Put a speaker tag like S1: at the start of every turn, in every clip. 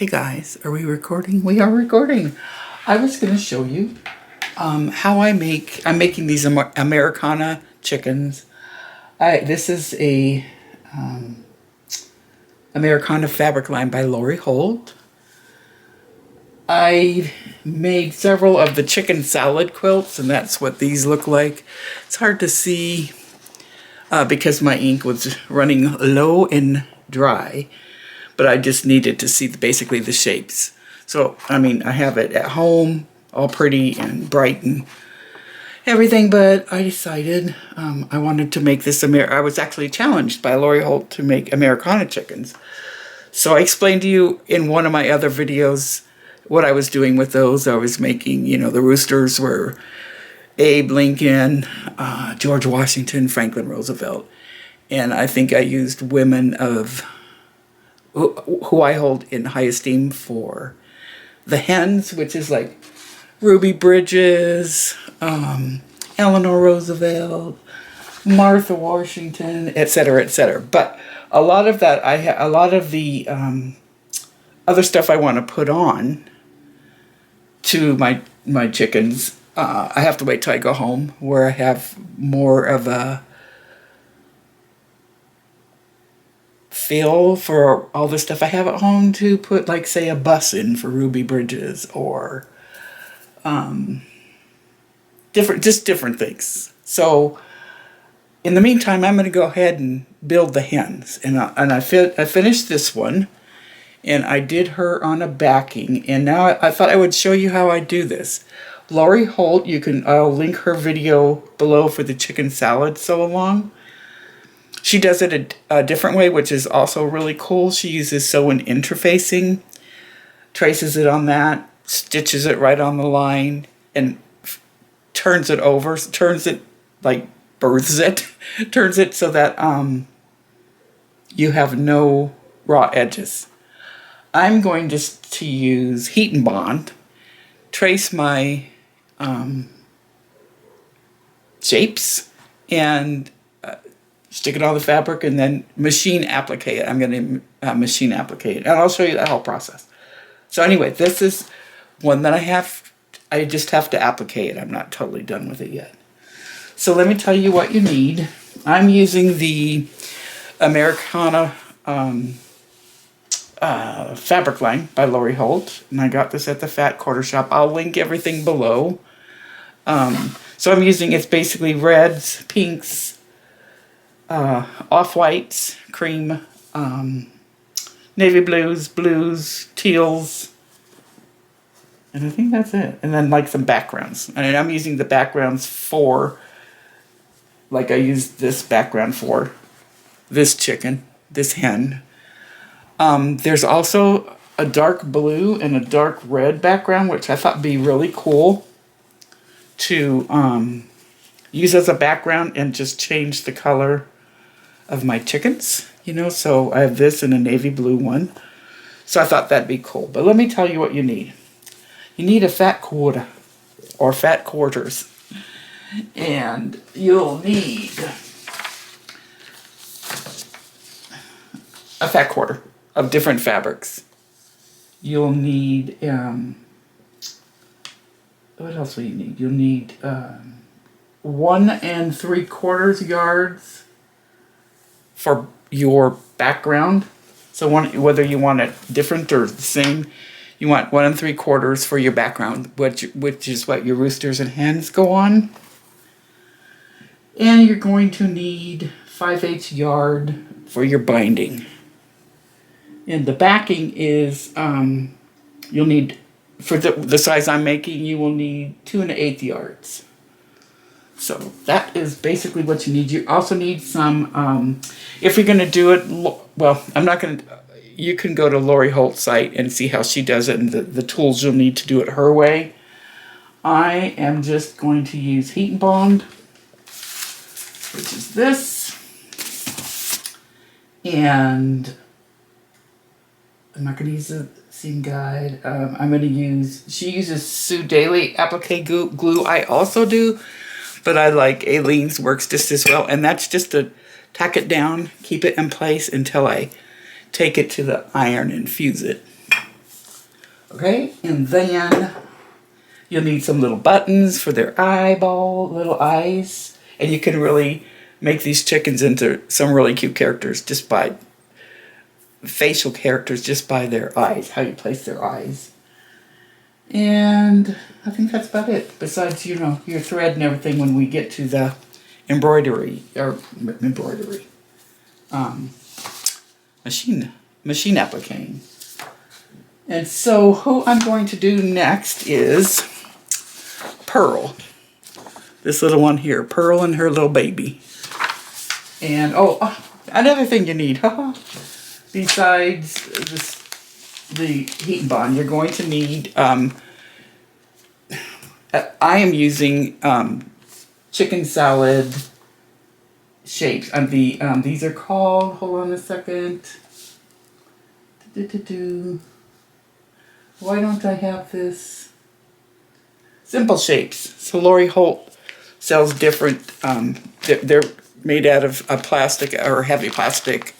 S1: Hey guys, are we recording? We are recording. I was going to show you how I'm making these Americana chickens. This is a Americana fabric line by Holt. I made several of the chicken salad quilts, and that's what these look like. It's hard to see because my ink was running low and dry, but I just needed to see basically the shapes. So, I mean, I have it at home, all pretty and bright and everything, but I decided I wanted to make this I was actually challenged by Holt to make Americana chickens. So I explained to you in one of my other videos what I was doing with those. I was making, you know, the roosters were Abe Lincoln, George Washington, Franklin Roosevelt. And I think I used women of who I hold in high esteem for the hens, which is like Ruby Bridges, Eleanor Roosevelt, Martha Washington, etc., etc. But a lot of that, a lot of the other stuff I want to put on to my chickens, I have to wait till I go home, where I have more of a feel for all the stuff I have at home to put, like, say, a bus in for Ruby Bridges, or different things. So in the meantime, I'm going to go ahead and build the hens, and I finished this one, and I did her on a backing, and now I thought I would show you how I do this. Holt, I'll link her video below for the chicken salad sew along. She does it a different way, which is also really cool. She uses sew and interfacing, traces it on that, stitches it right on the line, and turns it over, turns it, like, births it, turns it so that you have no raw edges. I'm going just to use heat and bond, trace my shapes, and stick it on the fabric, and then machine applique it. I'm going to machine applique it, and I'll show you the whole process. So anyway, this is one that I just have to applique it. I'm not totally done with it yet. So let me tell you what you need. I'm using the Americana fabric line by Holt, and I got this at the Fat Quarter Shop. I'll link everything below. So I'm using, it's basically reds, pinks, off-whites, cream, navy blues, teals, and I think that's it. And then, like, some backgrounds. And I'm using the backgrounds for, like, I used this background for this chicken, this hen. There's also a dark blue and a dark red background, which I thought would be really cool to use as a background and just change the color of my chickens, you know. So I have this and a navy blue one. So I thought that'd be cool. But let me tell you what you need. You need a fat quarter, or fat quarters. And you'll need a fat quarter of different fabrics. You'll need, what else will you need? You'll need 1 3/4 yards for your background. So whether you want it different or the same, you want 1 3/4 for your background, which is what your roosters and hens go on. And you're going to need 5/8 yard for your binding. And the backing is, you'll need, for the size I'm making, you will need 2 1/8 yards. So that is basically what you need. You also need some, if you're going to do it, well, I'm not going to, you can go to Holt's site and see how she does it and the tools you'll need to do it her way. I am just going to use heat and bond, which is this, and I'm not going to use the seam guide. I'm going to use, she uses Sue Daly applique glue. I also do, but I like Aileen's, works just as well. And that's just to tack it down, keep it in place until I take it to the iron and fuse it. Okay, and then you'll need some little buttons for their little eyes. And you can really make these chickens into some really cute characters just by facial characters, just by their eyes, how you place their eyes. And I think that's about it. Besides, you know, your thread and everything when we get to the embroidery machine applique. And so who I'm going to do next is Pearl. This little one here, Pearl and her little baby. And another thing you need, besides the heat and bond, you're going to need, I am using chicken salad shapes. These are called, hold on a second. Why don't I have this? Simple shapes. So Lori Holt sells different, they're made out of a plastic or heavy plastic.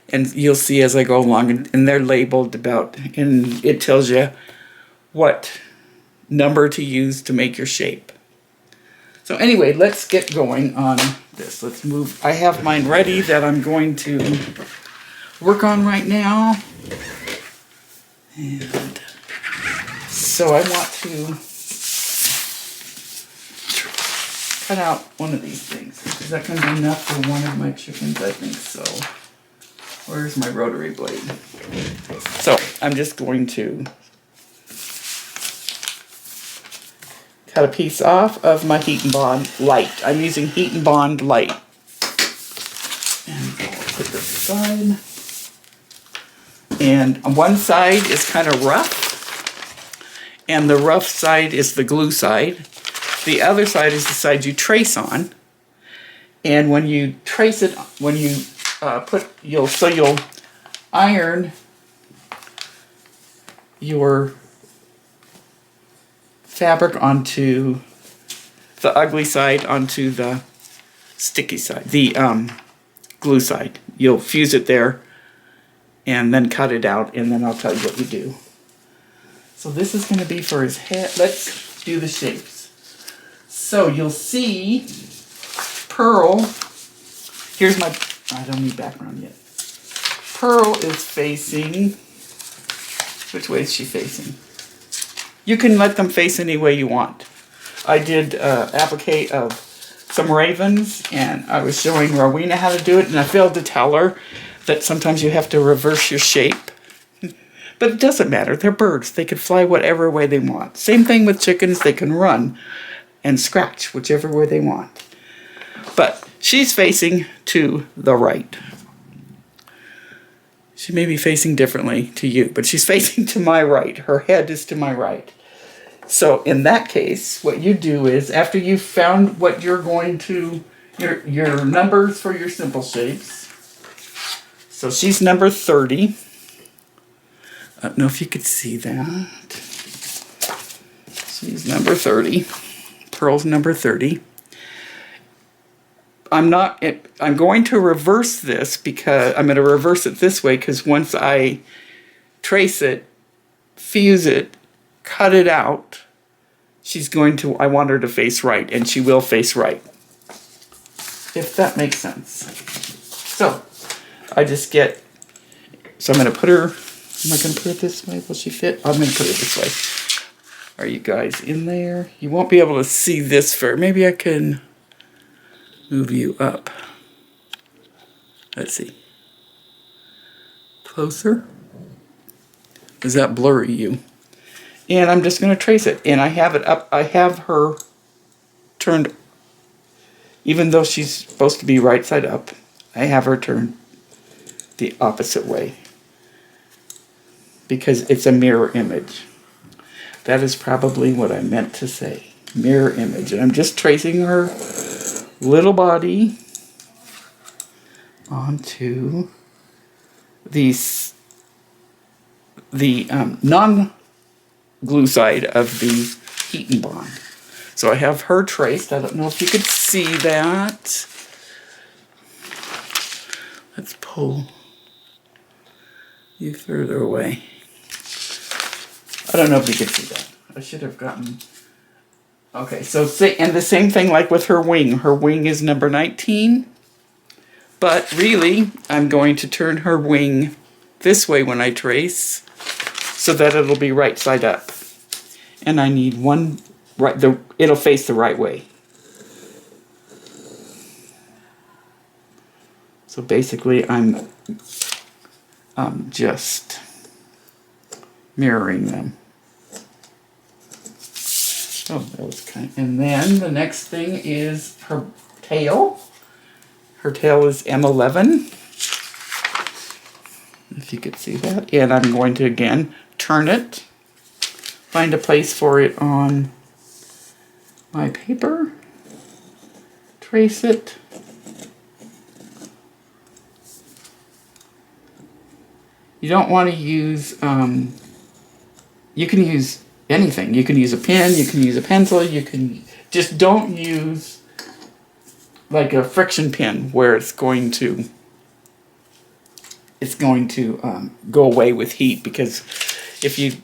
S1: And you'll see as I go along, and they're labeled and it tells you what number to use to make your shape. So anyway, let's get going on this. Let's move. I have mine ready that I'm going to work on right now. And so I want to cut out one of these things. Is that going to be enough for one of my chickens? I think so. Where's my rotary blade? So I'm just going to cut a piece off of my Heat and Bond Light. I'm using Heat and Bond Light. And I'll put this aside. And on one side is kind of rough. And the rough side is the glue side. The other side is the side you trace on. And when you trace it, when you you'll iron your fabric onto the ugly side, onto the sticky side, the glue side. You'll fuse it there and then cut it out, and then I'll tell you what you do. So this is going to be for his head. Let's do the shapes. So you'll see Pearl. Here's my, I don't need background yet. Pearl is facing, which way is she facing? You can let them face any way you want. I did applique of some ravens, and I was showing Rowena how to do it, and I failed to tell her that sometimes you have to reverse your shape. But it doesn't matter. They're birds. They can fly whatever way they want. Same thing with chickens. They can run and scratch whichever way they want. But she's facing to the right. She may be facing differently to you, but she's facing to my right. Her head is to my right. So in that case, what you do is, after you've found what you're going to, your numbers for your simple shapes. So she's number 30. I don't know if you could see that. She's number 30. Pearl's number 30. I'm going to reverse this because I'm going to reverse it this way, because once I trace it, fuse it, cut it out, I want her to face right, and she will face right. If that makes sense. So, I'm going to put her, am I going to put it this way? Will she fit? I'm going to put it this way. Are you guys in there? You won't be able to see this maybe I can move you up. Let's see. Closer. Does that blur you? And I'm just going to trace it. And I have it up. I have her turned, even though she's supposed to be right side up, I have her turned the opposite way, because it's a mirror image. That is probably what I meant to say. Mirror image. And I'm just tracing her little body onto the non-glue side of the Heat and Bond. So I have her traced. I don't know if you could see that. Let's pull you further away. I don't know if you can see that. I should have gotten... Okay, so say, and the same thing like with her wing. Her wing is number 19. But really, I'm going to turn her wing this way when I trace so that it'll be right side up. And I need one, it'll face the right way. So basically, I'm just mirroring them. Oh, that was kind of, and then the next thing is her tail. Her tail is M11. If you could see that. And I'm going to, again, turn it. Find a place for it on my paper. Trace it. You don't want to use, you can use anything. You can use a pen, you can use a pencil, you can, just don't use like a friction pin where it's going to go away with heat, because if you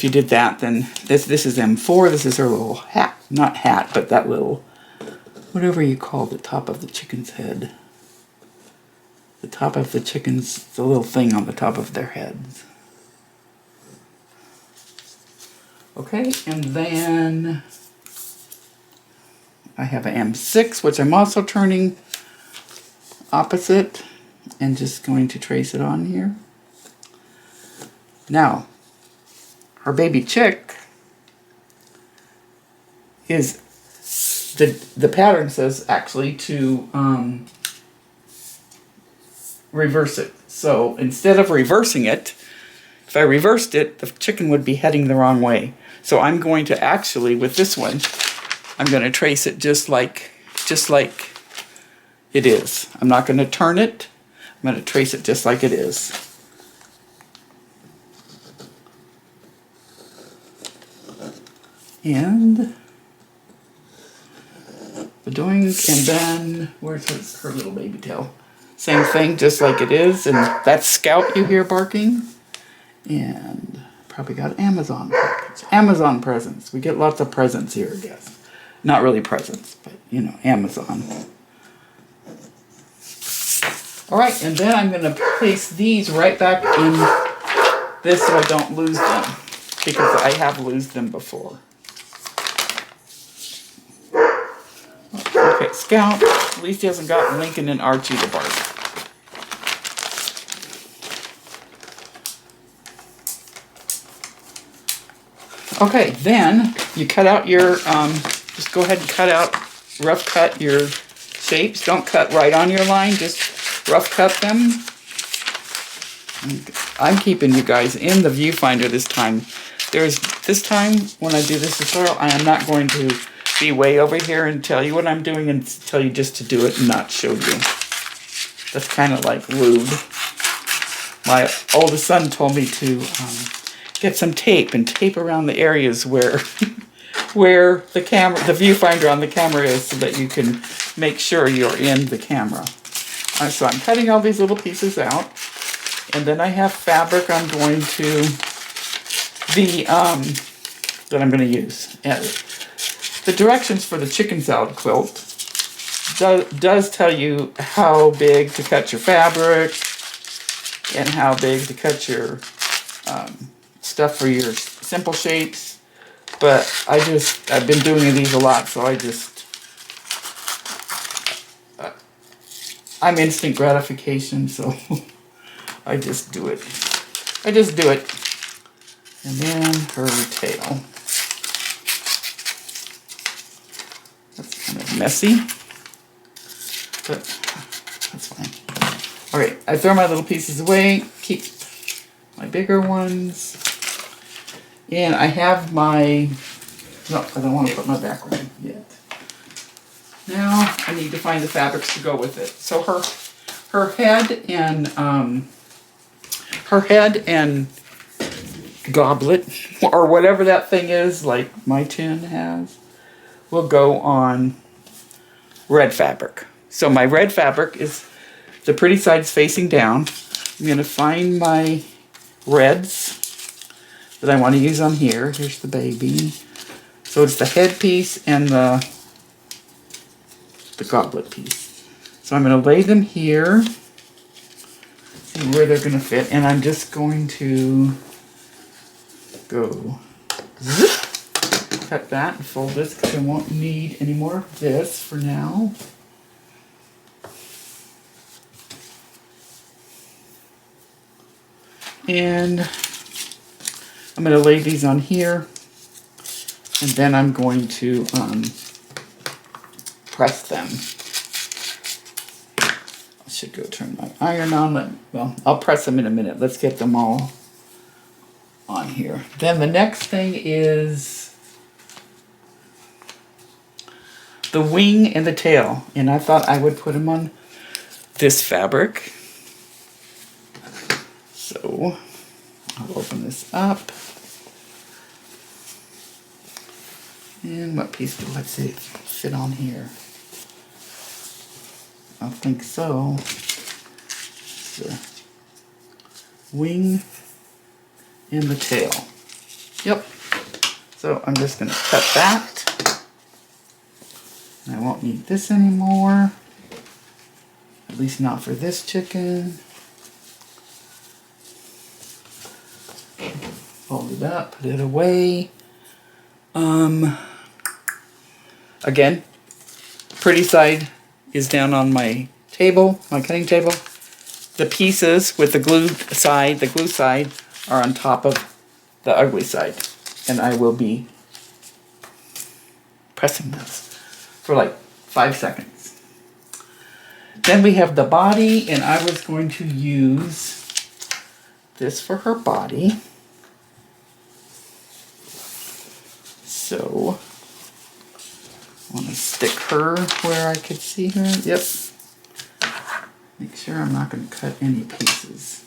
S1: did that, then this is M4, this is her little hat, not hat, but that little, whatever you call the top of the chicken's head. The top of the chickens, the little thing on the top of their heads. Okay, and then I have an M6, which I'm also turning opposite and just going to trace it on here. Now, her baby chick is, the pattern says actually to reverse it. So instead of reversing it, if I reversed it, the chicken would be heading the wrong way. So I'm going to actually, with this one, I'm going to trace it just like it is. I'm not going to turn it. I'm going to trace it just like it is. And and then where's her little baby tail? Same thing, just like it is. And that's Scout you hear barking. And probably got Amazon package. Amazon presents. We get lots of presents here, I guess. Not really presents, but you know, Amazon. Alright, and then I'm going to place these right back in this so I don't lose them, because I have lost them before. Okay, Scout. At least he hasn't got Lincoln and Archie to bark. Okay, then you cut out your, just go ahead and rough cut your shapes. Don't cut right on your line, just rough cut them. I'm keeping you guys in the viewfinder this time. This time, when I do this tutorial, I am not going to be way over here and tell you what I'm doing and tell you just to do it and not show you. That's kind of like rude. My oldest son told me to get some tape and tape around the areas where the viewfinder on the camera is, so that you can make sure you're in the camera. So I'm cutting all these little pieces out, and then I have fabric I'm going to that I'm going to use. And the directions for the chicken salad quilt does tell you how big to cut your fabric and how big to cut your stuff for your simple shapes, but I've been doing these a lot, so I'm instant gratification, so I just do it. And then her tail. That's kind of messy, but that's fine. Alright, I throw my little pieces away, keep my bigger ones. And I have my, no, I don't want to put my background yet. Now I need to find the fabrics to go with it. So her head and goblet, or whatever that thing is, like my tin has, will go on red fabric. So my red fabric is the pretty sides facing down. I'm going to find my reds. that I want to use on here. Here's the baby. So it's the headpiece and the goblet piece. So I'm going to lay them here, see where they're going to fit, and I'm just going to go zip, cut that and fold this because I won't need any more of this for now. And I'm going to lay these on here, and then I'm going to press them. I should go turn my iron on. Well, I'll press them in a minute. Let's get them all on here. Then the next thing is the wing and the tail. And I thought I would put them on this fabric. So I'll open this up. And what piece do let's see fit on here? I think so. It's the wing and the tail. Yep. So I'm just going to cut that. And I won't need this anymore. At least not for this chicken. Fold it up, put it away. Again, pretty side is down on my table, my cutting table. The pieces with the glue side are on top of the ugly side. And I will be pressing this for like 5 seconds. Then we have the body, and I was going to use this for her body. So I want to stick her where I could see her. Yep. Make sure I'm not going to cut any pieces.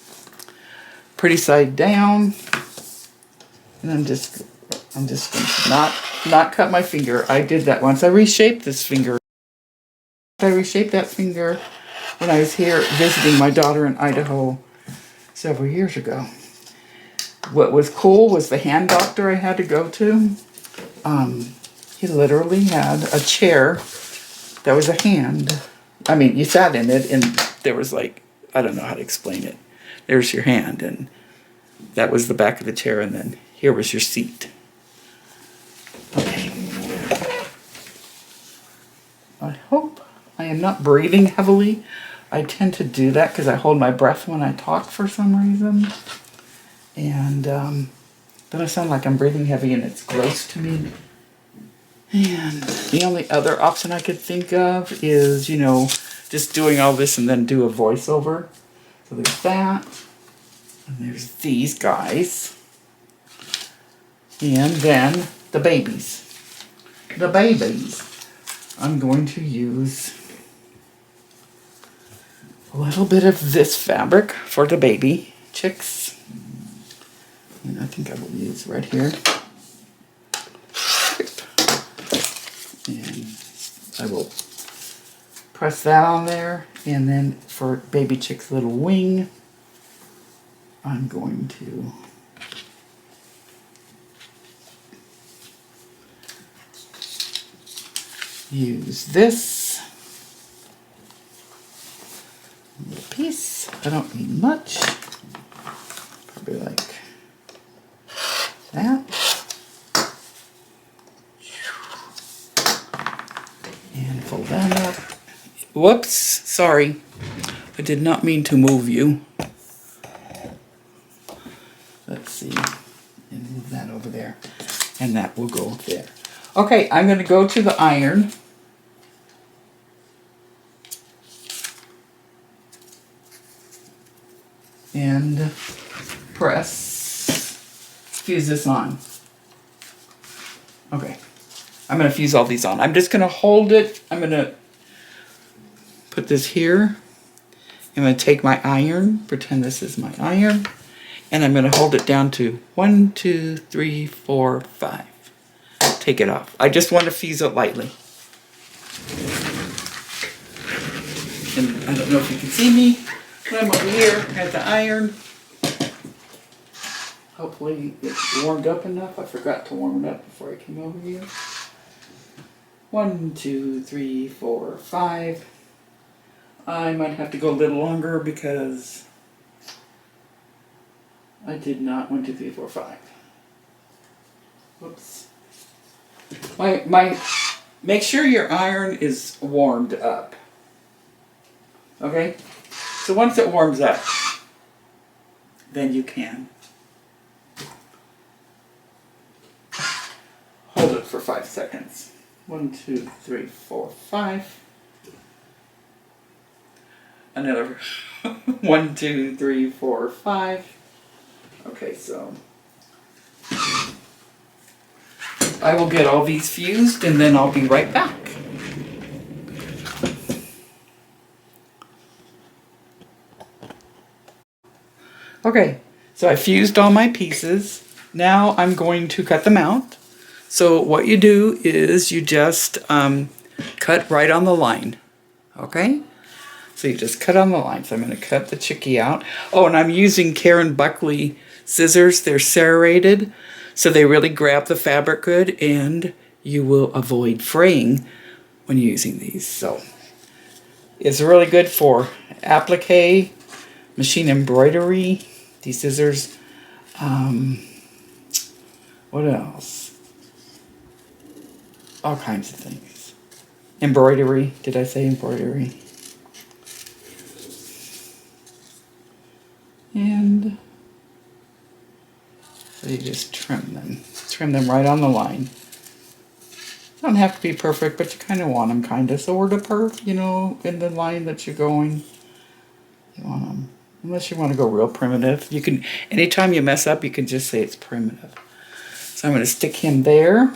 S1: Pretty side down. And I'm just going to not cut my finger. I did that once. I reshaped this finger. I reshaped that finger when I was here visiting my daughter in Idaho several years ago. What was cool was the hand doctor I had to go to. He literally had a chair that was a hand. I mean, you sat in it and there was like, I don't know how to explain it. There's your hand and that was the back of the chair, and then here was your seat. Okay. I hope I am not breathing heavily. I tend to do that because I hold my breath when I talk for some reason. And then I sound like I'm breathing heavy and it's gross to me. And the only other option I could think of is, you know, just doing all this and then do a voiceover. So there's that. And there's these guys. And then the babies. The babies. I'm going to use a little bit of this fabric for the baby chicks. And I think I will use right here. And I will press that on there. And then for baby chick's little wing, I'm going to use this little piece. I don't need much. Probably like that. And fold that up. Whoops, sorry. I did not mean to move you. Let's see. And move that over there. And that will go there. Okay, I'm going to go to the iron. And fuse this on. Okay, I'm going to fuse all these on. I'm just going to hold it. I'm going to put this here. I'm going to take my iron, pretend this is my iron, and I'm going to hold it down to 1, 2, 3, 4, 5. Take it off. I just want to fuse it lightly. And I don't know if you can see me, but I'm over here at the iron. Hopefully it's warmed up enough. I forgot to warm it up before I came over here. 1, 2, 3, 4, 5. I might have to go a little longer because I did not 1, 2, 3, 4, 5. Whoops. Make sure your iron is warmed up. Okay? So once it warms up, then you can hold it for 5 seconds. 1, 2, 3, 4, 5. Another 1, 2, 3, 4, 5. Okay, so I will get all these fused and then I'll be right back. Okay, so I fused all my pieces. Now I'm going to cut them out. So what you do is you just cut right on the line. Okay? So you just cut on the line. So I'm going to cut the chickie out. Oh, and I'm using Karen Buckley scissors. They're serrated, so they really grab the fabric good, and you will avoid fraying when using these. So it's really good for applique, machine embroidery. These scissors. What else? All kinds of things. Embroidery. Did I say embroidery? And so you just trim them right on the line. Don't have to be perfect, but you kind of want them kind of sort of perfect, you know, in the line that you're going. You want them, unless you want to go real primitive. You can, anytime you mess up, you can just say it's primitive. So I'm going to stick him there.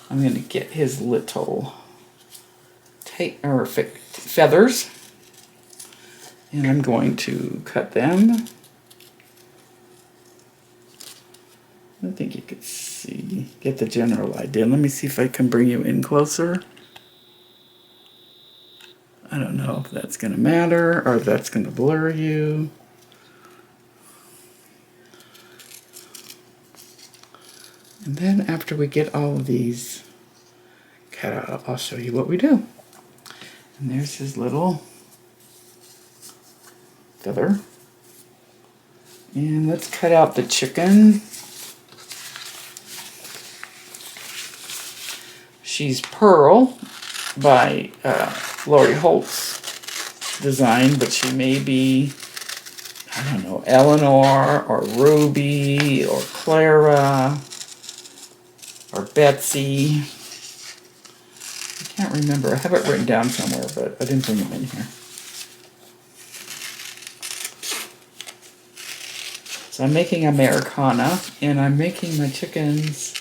S1: I'm going to get his little feathers, and I'm going to cut them. I think you could see, get the general idea. Let me see if I can bring you in closer. I don't know if that's going to matter or if that's going to blur you. And then after we get all of these cut out, I'll show you what we do. And there's his little feather. And let's cut out the chicken. She's Pearl by Lori Holt's design, but she may be, I don't know, Eleanor or Ruby or Clara or Betsy. I can't remember. I have it written down somewhere, but I didn't bring them in here. So I'm making Americana, and I'm making my chickens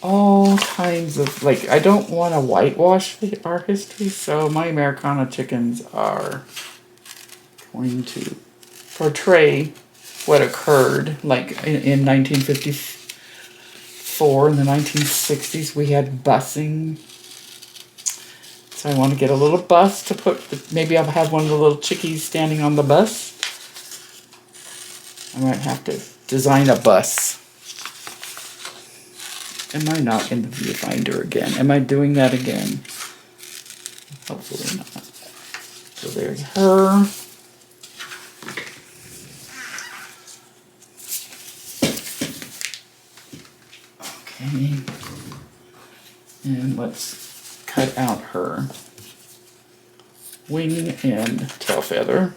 S1: all kinds of, like, I don't want to whitewash our history, so my Americana chickens are going to portray what occurred, like in 1954, in the 1960s, we had busing. So I want to get a little bus to put, maybe I'll have one of the little chickies standing on the bus. I might have to design a bus. Am I not in the viewfinder again? Am I doing that again? Hopefully not. So there's her. Okay. And let's cut out her wing and tail feather.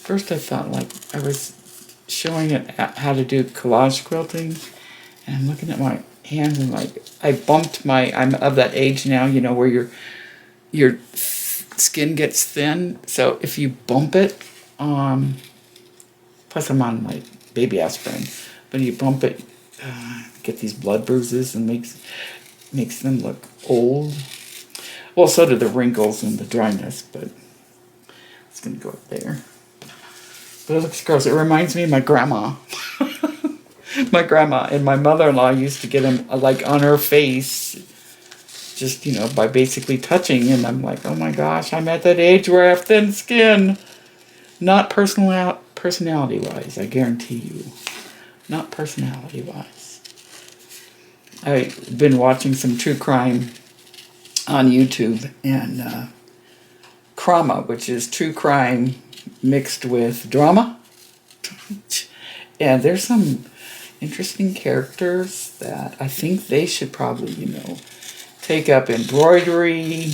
S1: First I thought, like, I was showing it how to do collage quilting, and I'm looking at my hands and, like, I bumped I'm of that age now, you know, where your skin gets thin. So if you bump it, plus I'm on, like, baby aspirin, but you bump it, get these blood bruises and makes them look old. Well, so do the wrinkles and the dryness, but it's gonna go up there. But it looks gross. It reminds me of my grandma. My grandma and my mother-in-law used to get them like on her face, just, you know, by basically touching. And I'm like, oh my gosh, I'm at that age where I have thin skin. Not personality-wise, I guarantee you. Not personality-wise. I've been watching some true crime on YouTube, and crama, which is true crime mixed with drama. And there's some interesting characters that I think they should probably, you know, take up embroidery,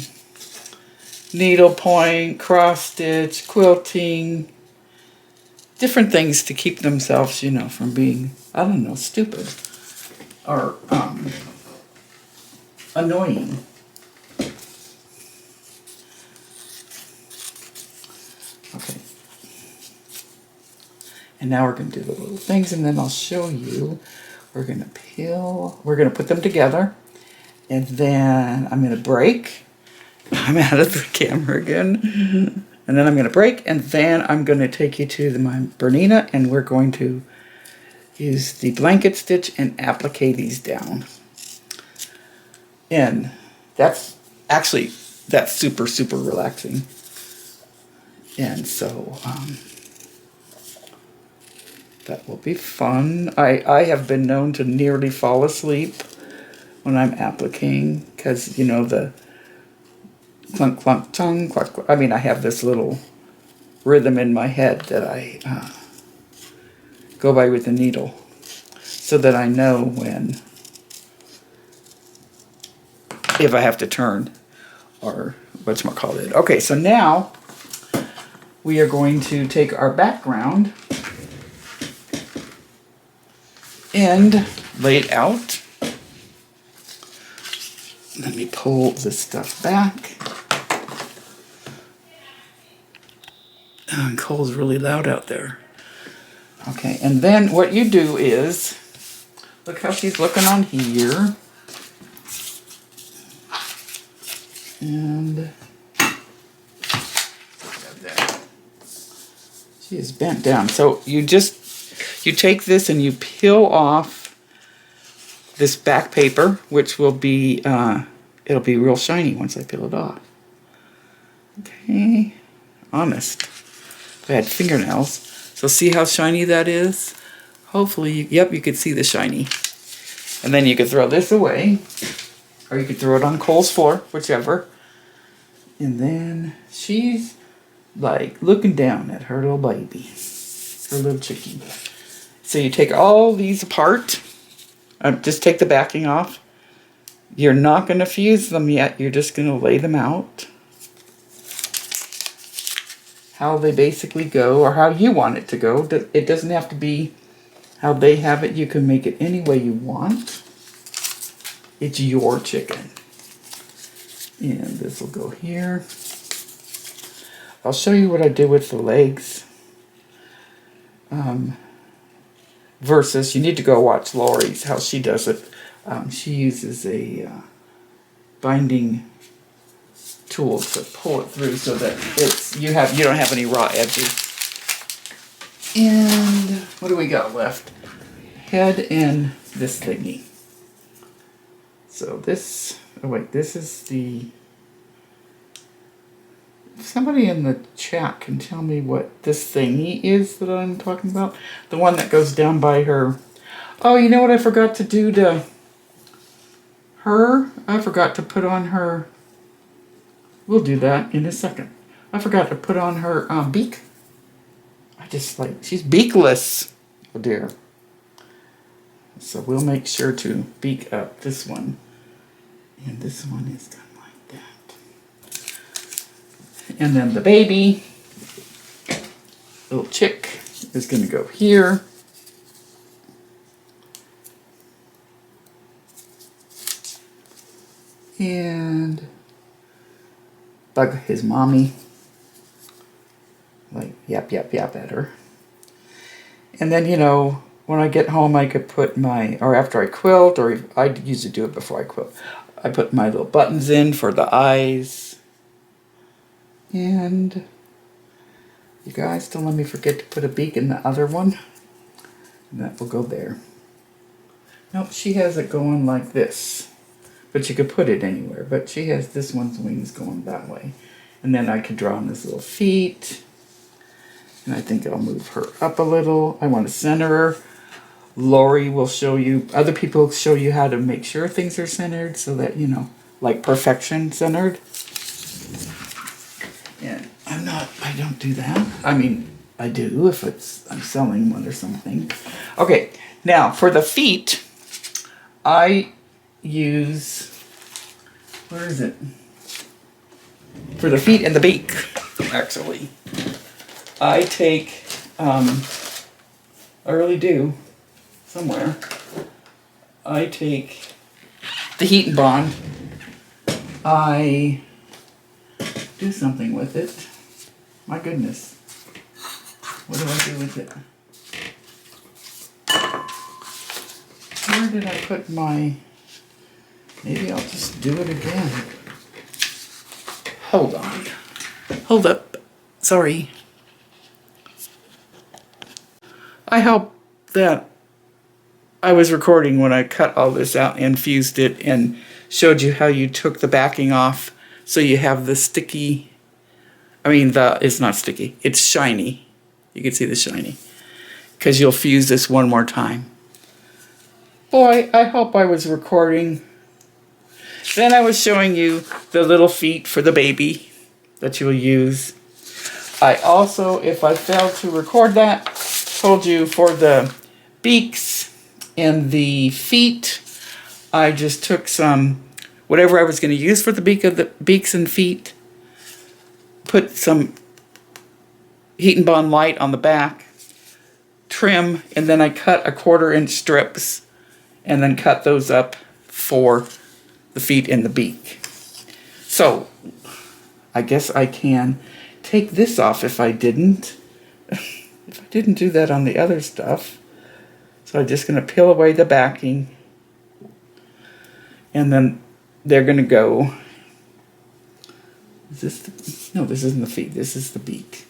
S1: needlepoint, cross-stitch, quilting, different things to keep themselves, you know, from being, I don't know, stupid or annoying. Okay. And now we're going to do the little things, and then I'll show you. We're going to peel. We're going to put them together, and then I'm going to break. I'm out of the camera again. And then I'm going to break, and then I'm going to take you to my Bernina, and we're going to use the blanket stitch and applique these down. And that's super, super relaxing. And so that will be fun. I have been known to nearly fall asleep when I'm appliquing, because, you know, the clunk, clunk, tongue, clunk, clunk. I mean, I have this little rhythm in my head that I go by with the needle, so that I know when, if I have to turn, or whatchamacallit. Okay, so now we are going to take our background and lay it out. Let me pull this stuff back. Oh, Cole's really loud out there. Okay, and then what you do is, look how she's looking on here. And she is bent down. So you take this and you peel off this back paper, which will be, it'll be real shiny once I peel it off. Okay, honest. If I had fingernails. So see how shiny that is? Hopefully, yep, you could see the shiny. And then you could throw this away, or you could throw it on Cole's floor, whichever. And then she's like looking down at her little baby, her little chicken. So you take all these apart. Just take the backing off. You're not going to fuse them yet. You're just going to lay them out. How they basically go, or how you want it to go. It doesn't have to be how they have it. You can make it any way you want. It's your chicken. And this will go here. I'll show you what I did with the legs. Versus, you need to go watch Lori's, how she does it. She uses a binding tool to pull it through so that you don't have any raw edges. And what do we got left? Head and this thingy. So this, oh wait, this is the, if somebody in the chat can tell me what this thingy is that I'm talking about. The one that goes down by her. Oh, you know what I forgot to do to her? I forgot to put on her, we'll do that in a second. I forgot to put on her beak. She's beakless. Oh dear. So we'll make sure to beak up this one. And this one is done like that. And then the baby, little chick, is going to go here. And bug his mommy. Like, yap, yap, yap at her. And then, you know, when I get home, I could put or after I quilt, or I usually do it before I quilt. I put my little buttons in for the eyes. And you guys, don't let me forget to put a beak in the other one. And that will go there. Nope, she has it going like this. But you could put it anywhere. But she has this one's wings going that way. And then I could draw on his little feet. And I think I'll move her up a little. I want to center her. Lori will show you, other people show you how to make sure things are centered so that, you know, like perfection centered. And I don't do that. I mean, I do if I'm selling one or something. Okay, now for the feet, I use, where is it? For the feet and the beak, actually. I take, I really do, somewhere. I take the Heat and Bond. I do something with it. My goodness. What do I do with it? Where did I put my... Maybe I'll just do it again. Hold on. Hold up. Sorry. I hope that I was recording when I cut all this out and fused it and showed you how you took the backing off so you have the sticky... it's not sticky. It's shiny. You can see the shiny. Because you'll fuse this one more time. Boy, I hope I was recording. Then I was showing you the little feet for the baby that you'll use. I also, if I failed to record that, told you for the beaks and the feet, I just took some, whatever I was going to use for the beaks and feet, put some Heat and Bond light on the back, trim, and then I cut 1/4 inch strips and then cut those up for the feet and the beak. So, I guess I can take this off if I didn't. If I didn't do that on the other stuff. So I'm just going to peel away the backing. And then they're going to go... Is this no, this isn't the feet. This is the beak.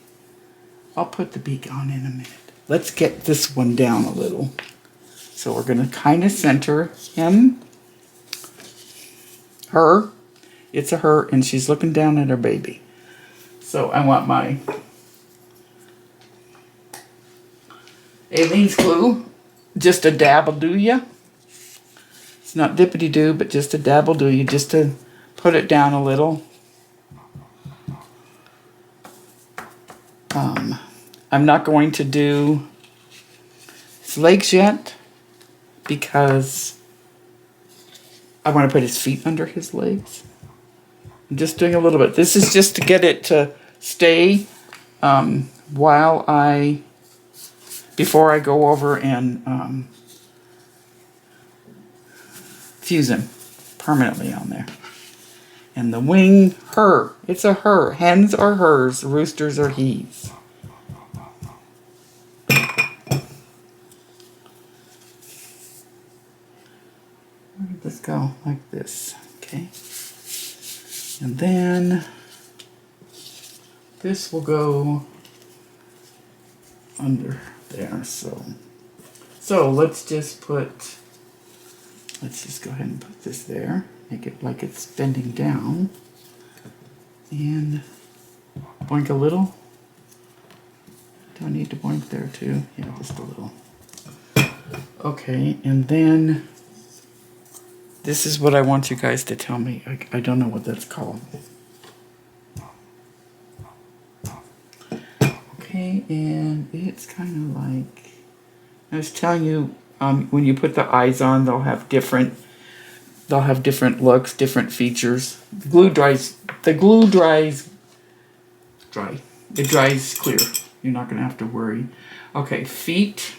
S1: I'll put the beak on in a minute. Let's get this one down a little. So we're going to kind of center him. Her. It's a her, and she's looking down at her baby. So I want my Aleene's glue. Just a dab will do ya. It's not dippity-doo, but just a dab will do you, just to put it down a little. I'm not going to do his legs yet because I want to put his feet under his legs. I'm just doing a little bit. This is just to get it to stay before I go over and fuse him permanently on there. And the wing, her. It's a her. Hens are hers. Roosters are he's. Where did this go? Like this. Okay. And then this will go under there. So let's just go ahead and put this there. Make it like it's bending down. And boink a little. Do I need to boink there too? Yeah, just a little. Okay, and then this is what I want you guys to tell me. I don't know what that's called. Okay, and it's kind of like, I was telling you, when you put the eyes on, they'll have different looks, different features. The glue dries dry. It dries clear. You're not going to have to worry. Okay, feet.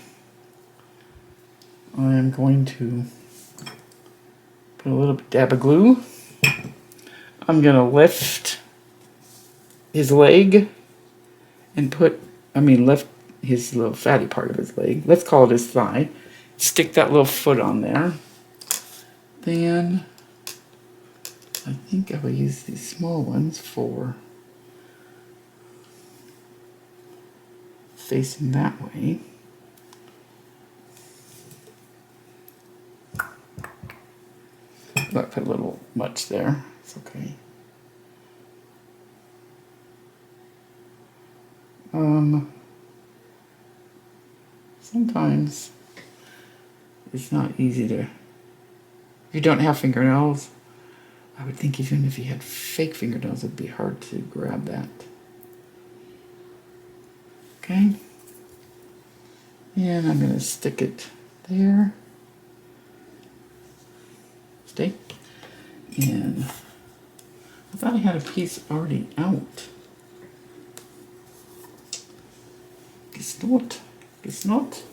S1: I'm going to put a little dab of glue. I'm going to lift his leg and lift his little fatty part of his leg. Let's call it his thigh. Stick that little foot on there. Then I think I will use these small ones for facing that way. I put a little much there. It's okay. Sometimes it's not easy to, if you don't have fingernails, I would think even if you had fake fingernails, it'd be hard to grab that. Okay. And I'm going to stick it there. Stay. And I thought I had a piece already out. Guess not. Guess not.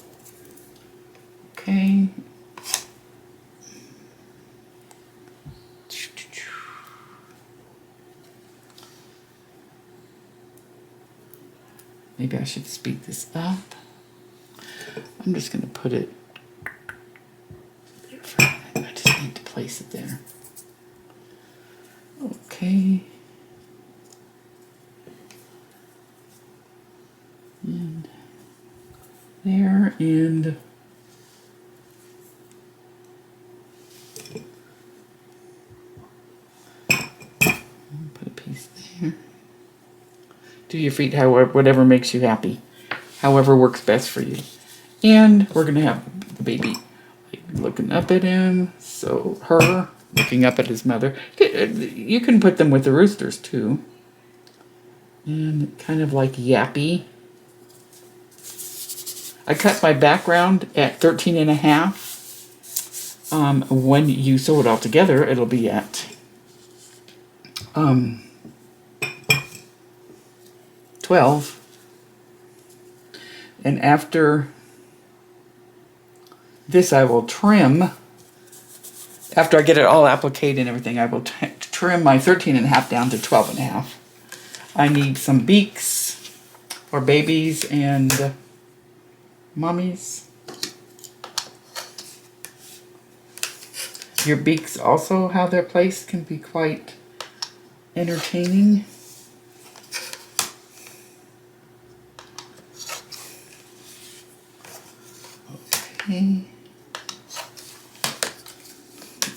S1: Okay. Maybe I should speed this up. I'm just going to put it there for a minute. I just need to place it there. Okay. And there, and put a piece there. Do your feet however, whatever makes you happy, however works best for you. And we're gonna have the baby looking up at him, so her looking up at his mother. You can put them with the roosters too. And kind of like yappy. I cut my background at 13.5. When you sew it all together, it'll be at 12. And after this, I will trim. After I get it all appliqued and everything, I will trim my 13.5 down to 12.5. I need some beaks for babies and mummies. Your beaks also, how they're placed, can be quite entertaining. Okay.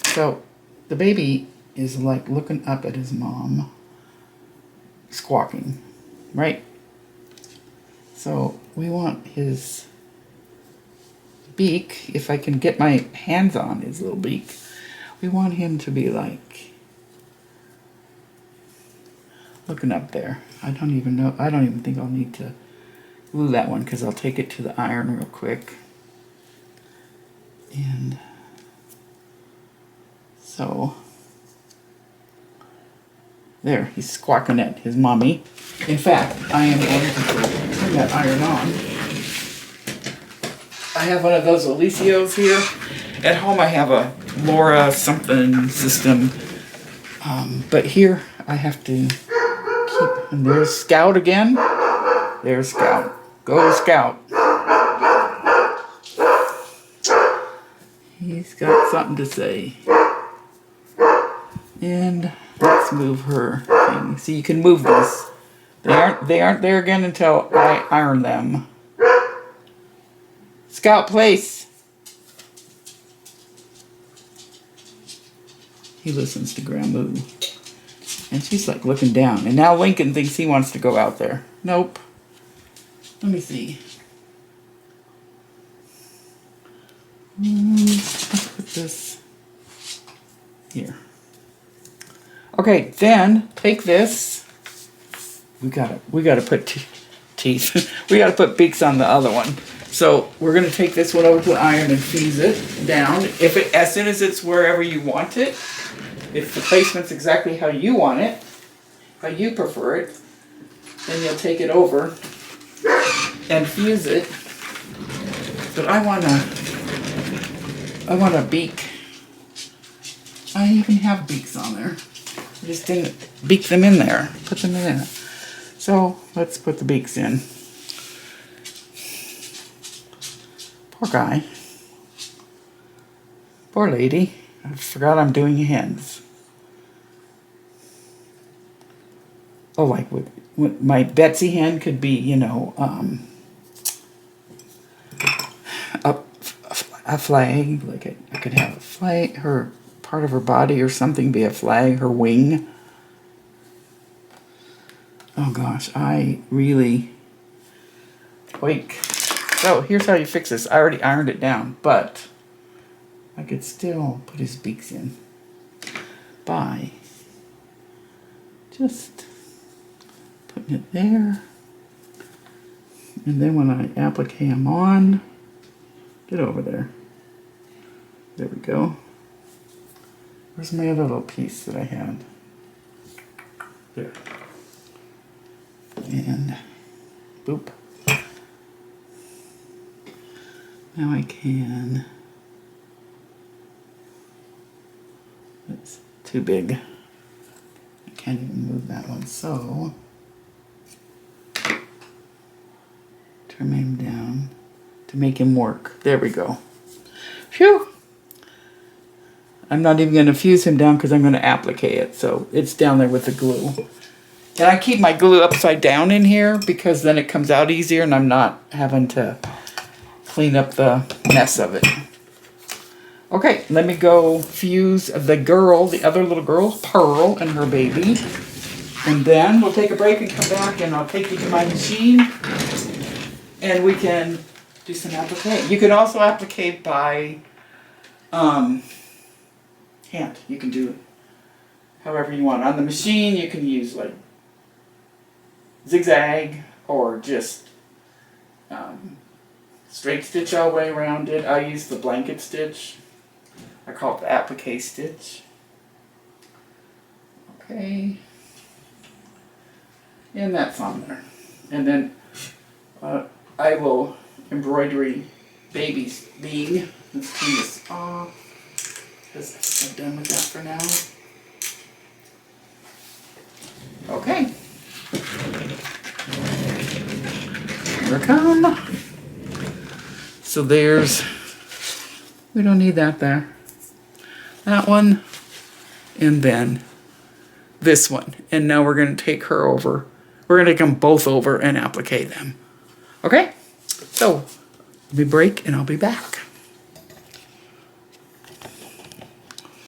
S1: So the baby is like looking up at his mom, squawking, right? So we want his beak, if I can get my hands on his little beak, we want him to be like looking up there. I don't even think I'll need to glue that one because I'll take it to the iron real quick. And so there, he's squawking at his mommy. In fact, I am going to turn that iron on. I have one of those Alicios here. At home I have a Laura something system. But here I have to keep, and there's Scout again. There's Scout. Go Scout. He's got something to say. And let's move her thing. So you can move this. They aren't there again until I iron them. Scout, place. He listens to Grandma. And she's like looking down. And now Lincoln thinks he wants to go out there. Nope. Let me see. Let's put this here. Okay, then take this. We gotta put teeth. We gotta put beaks on the other one. So we're gonna take this one over to the iron and fuse it down. As soon as it's wherever you want it, if the placement's exactly how you want it, how you prefer it, then you'll take it over and fuse it. But I want a beak. I even have beaks on there. I just didn't beak them in there. Put them in there. So let's put the beaks in. Poor guy. Poor lady. I forgot I'm doing hens. Oh, like with my Betsy hen could be, you know, a flag. Like I could have a flag, her part of her body or something, be a flag, her wing. Oh gosh, I really... Wait. So here's how you fix this. I already ironed it down, but I could still put his beaks in by just putting it there. And then when I applique him on, get over there. There we go. Where's my other little piece that I had? There. And boop. Now I can, it's too big. I can't even move that one, so trim him down to make him work. There we go. Phew! I'm not even going to fuse him down because I'm going to applique it, so it's down there with the glue. And I keep my glue upside down in here because then it comes out easier and I'm not having to clean up the mess of it. Okay, let me go fuse the girl, the other little girl, Pearl, and her baby. And then we'll take a break and come back and I'll take you to my machine and we can do some applique. You can also applique by hand. You can do it however you want. On the machine you can use like zigzag or just straight stitch all the way around it. I use the blanket stitch. I call it the applique stitch. Okay. And that's on there. And then I will embroidery baby's being. Let's clean this off because I'm done with that for now. Okay. Here I come. So there's, we don't need that there. That one, and then this one. And now we're going to take her over. We're going to take them both over and applique them. Okay? So, let me break and I'll be back.